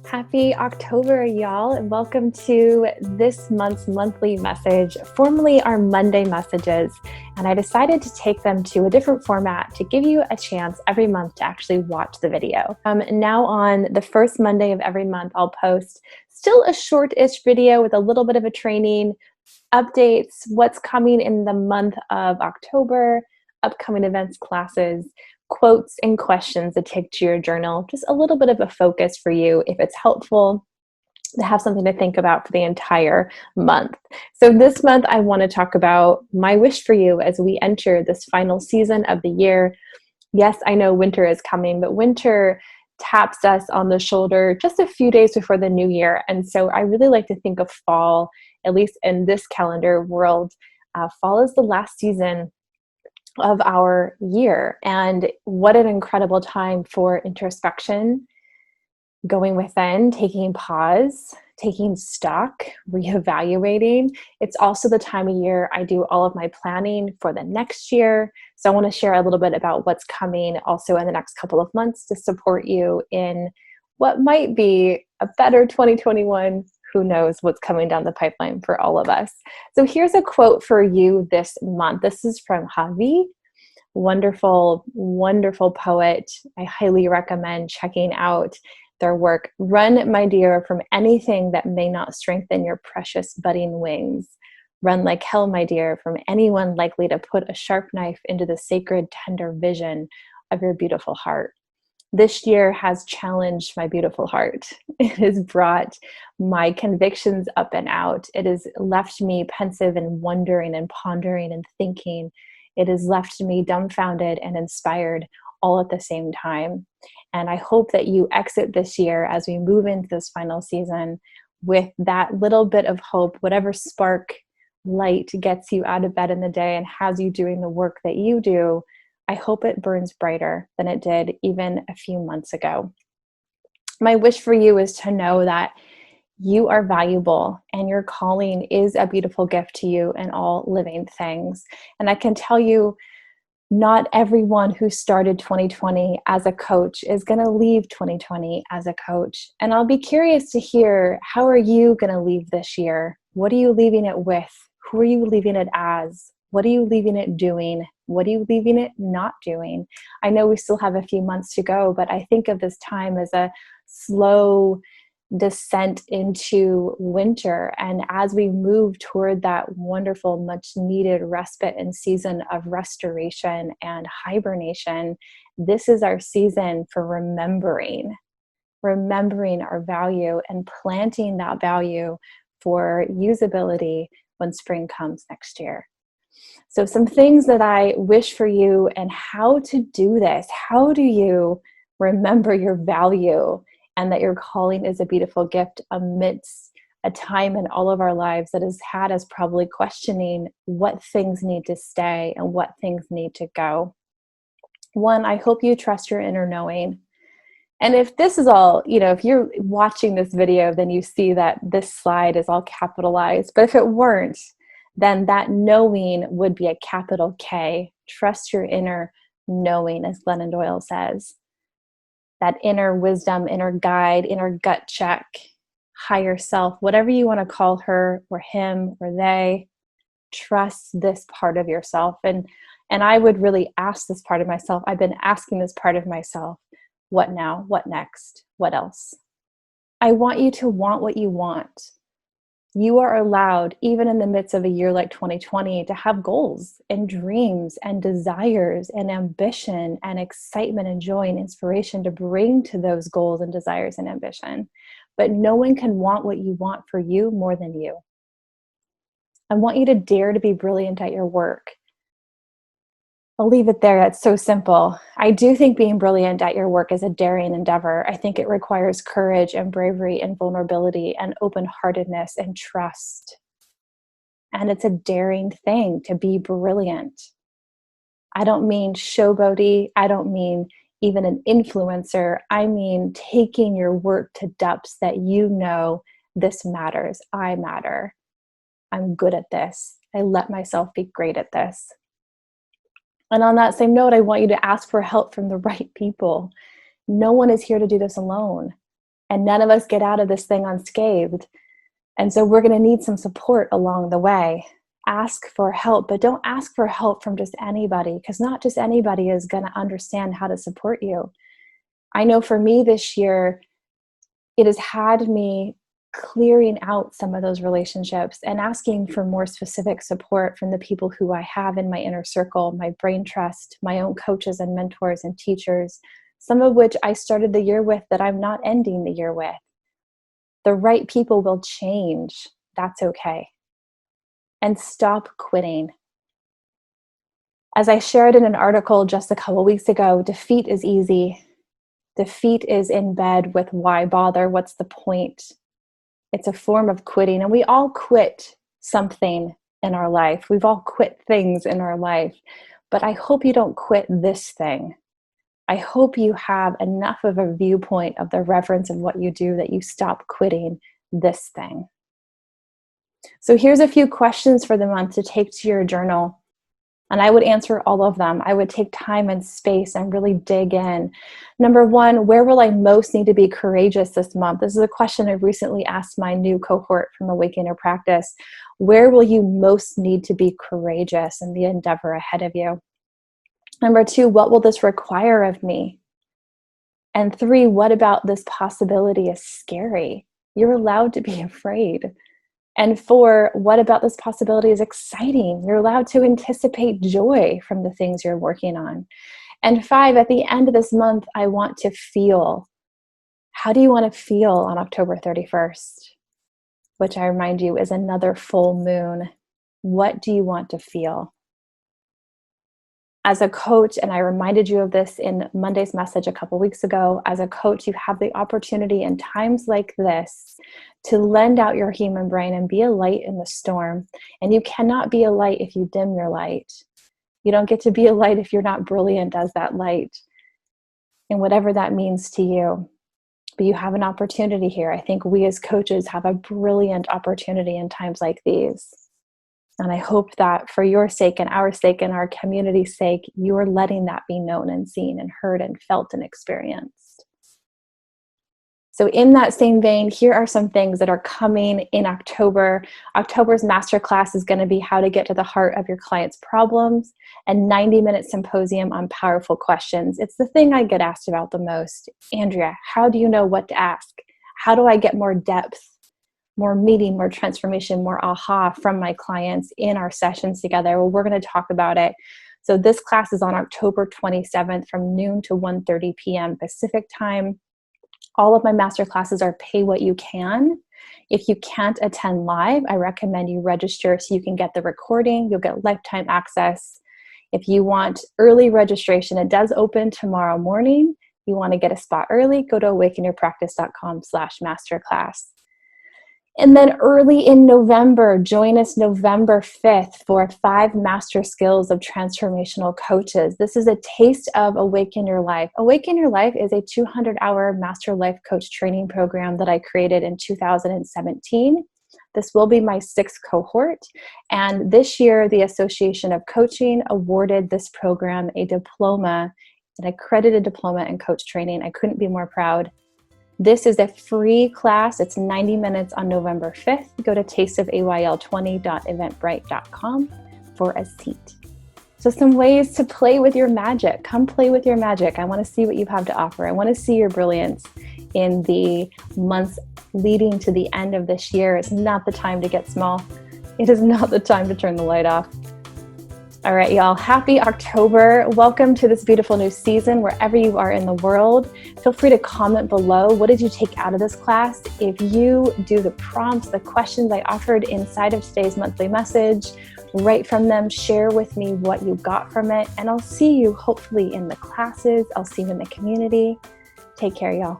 Happy October, y'all, and welcome to this month's monthly message, formerly our Monday messages. And I decided to take them to a different format to give you a chance every month to actually watch the video. Now on the first Monday of every month, I'll post still a short-ish video with a little bit of a training, updates, what's coming in the month of October, upcoming events, classes, quotes and questions to take to your journal, just a little bit of a focus for you if it's helpful to have something to think about for the entire month. So this month I want to talk about my wish for you as we enter this final season of the year. Yes, I know winter is coming, but winter taps us on the shoulder just a few days before the new year. And so I really like to think of fall, at least in this calendar world, fall is the last season of our year. And what an incredible time for introspection, going within, taking pause, taking stock, reevaluating. It's also the time of year I do all of my planning for the next year. So I want to share a little bit about what's coming also in the next couple of months to support you in what might be a better 2021. Who knows what's coming down the pipeline for all of us. So here's a quote for you this month. This is from Javi, wonderful, wonderful poet. I highly recommend checking out their work. Run, my dear, from anything that may not strengthen your precious budding wings. Run like hell, my dear, from anyone likely to put a sharp knife into the sacred, tender vision of your beautiful heart. This year has challenged my beautiful heart. It has brought my convictions up and out. It has left me pensive and wondering and pondering and thinking. It has left me dumbfounded and inspired all at the same time. And I hope that you exit this year as we move into this final season with that little bit of hope, whatever spark light gets you out of bed in the day and has you doing the work that you do. I hope it burns brighter than it did even a few months ago. My wish for you is to know that you are valuable and your calling is a beautiful gift to you and all living things. And I can tell you, not everyone who started 2020 as a coach is going to leave 2020 as a coach. And I'll be curious to hear, how are you going to leave this year? What are you leaving it with? Who are you leaving it as? What are you leaving it doing? What are you leaving it not doing? I know we still have a few months to go, but I think of this time as a slow descent into winter. And as we move toward that wonderful, much needed respite and season of restoration and hibernation, this is our season for remembering our value and planting that value for usability when spring comes next year. So some things that I wish for you and how to do this. How do you remember your value and that your calling is a beautiful gift amidst a time in all of our lives that has had us probably questioning what things need to stay and what things need to go? One, I hope you trust your inner knowing. And if this is all, if you're watching this video, then you see that this slide is all capitalized. But if it weren't, then that knowing would be a capital K. Trust your inner knowing, as Glennon Doyle says. That inner wisdom, inner guide, inner gut check, higher self, whatever you want to call her or him or they, trust this part of yourself. And I would really ask this part of myself. I've been asking this part of myself, what now? What next? What else? I want you to want what you want. You are allowed, even in the midst of a year like 2020, to have goals and dreams and desires and ambition and excitement and joy and inspiration to bring to those goals and desires and ambition. But no one can want what you want for you more than you. I want you to dare to be brilliant at your work. I'll leave it there. It's so simple. I do think being brilliant at your work is a daring endeavor. I think it requires courage and bravery and vulnerability and open-heartedness and trust. And it's a daring thing to be brilliant. I don't mean showboaty. I don't mean even an influencer. I mean taking your work to depths that you know this matters. I matter. I'm good at this. I let myself be great at this. And on that same note, I want you to ask for help from the right people. No one is here to do this alone. and none of us get out of this thing unscathed. And so we're going to need some support along the way. Ask for help, but don't ask for help from just anybody, because not just anybody is going to understand how to support you. I know for me this year, it has had me clearing out some of those relationships and asking for more specific support from the people who I have in my inner circle, my brain trust, my own coaches and mentors and teachers, some of which I started the year with that I'm not ending the year with. The right people will change. That's okay. And stop quitting. As I shared in an article just a couple weeks ago, defeat is easy. Defeat is in bed with why bother? What's the point? It's a form of quitting. And we all quit something in our life. We've all quit things in our life. But I hope you don't quit this thing. I hope you have enough of a viewpoint of the reverence of what you do that you stop quitting this thing. So here's a few questions for the month to take to your journal. And I would answer all of them. I would take time and space and really dig in. Number one, where will I most need to be courageous this month? This is a question I recently asked my new cohort from Awaken Your Practice. Where will you most need to be courageous in the endeavor ahead of you? Number two, what will this require of me? And three, what about this possibility is scary? You're allowed to be afraid. And four, what about this possibility is exciting? You're allowed to anticipate joy from the things you're working on. And five, at the end of this month, I want to feel. How do you want to feel on October 31st? Which I remind you is another full moon. What do you want to feel? As a coach, and I reminded you of this in Monday's message a couple weeks ago, as a coach, you have the opportunity in times like this to lend out your human brain and be a light in the storm. And you cannot be a light if you dim your light. You don't get to be a light if you're not brilliant as that light, and whatever that means to you. But you have an opportunity here. I think we as coaches have a brilliant opportunity in times like these. And I hope that for your sake and our community's sake, you are letting that be known and seen and heard and felt and experienced. So in that same vein, here are some things that are coming in October. October's masterclass is going to be how to get to the heart of your client's problems, and 90-minute symposium on powerful questions. It's the thing I get asked about the most. Andrea, how do you know what to ask? How do I get more depth, more meaning, more transformation, more aha from my clients in our sessions together? Well, we're going to talk about it. So this class is on October 27th from noon to 1:30 p.m. Pacific time. All of my master classes are pay what you can. If you can't attend live, I recommend you register so you can get the recording. You'll get lifetime access. If you want early registration, it does open tomorrow morning. You want to get a spot early, go to awakenyourpractice.com/masterclass. And then early in November, join us November 5th for 5 master skills of transformational coaches. This is a taste of Awaken Your Life. Awaken Your Life is a 200-hour master life coach training program that I created in 2017. This will be my 6th cohort. And this year, the Association of Coaching awarded this program a diploma, an accredited diploma in coach training. I couldn't be more proud. This is a free class. It's 90 minutes on November 5th. Go to tasteofayl20.eventbrite.com for a seat. So some ways to play with your magic. Come play with your magic. I want to see what you have to offer. I want to see your brilliance in the months leading to the end of this year. It's not the time to get small. It is not the time to turn the light off. All right, y'all. Happy October. Welcome to this beautiful new season wherever you are in the world. Feel free to comment below. What did you take out of this class? If you do the prompts, the questions I offered inside of today's monthly message, write from them, share with me what you got from it, and I'll see you hopefully in the classes. I'll see you in the community. Take care, y'all.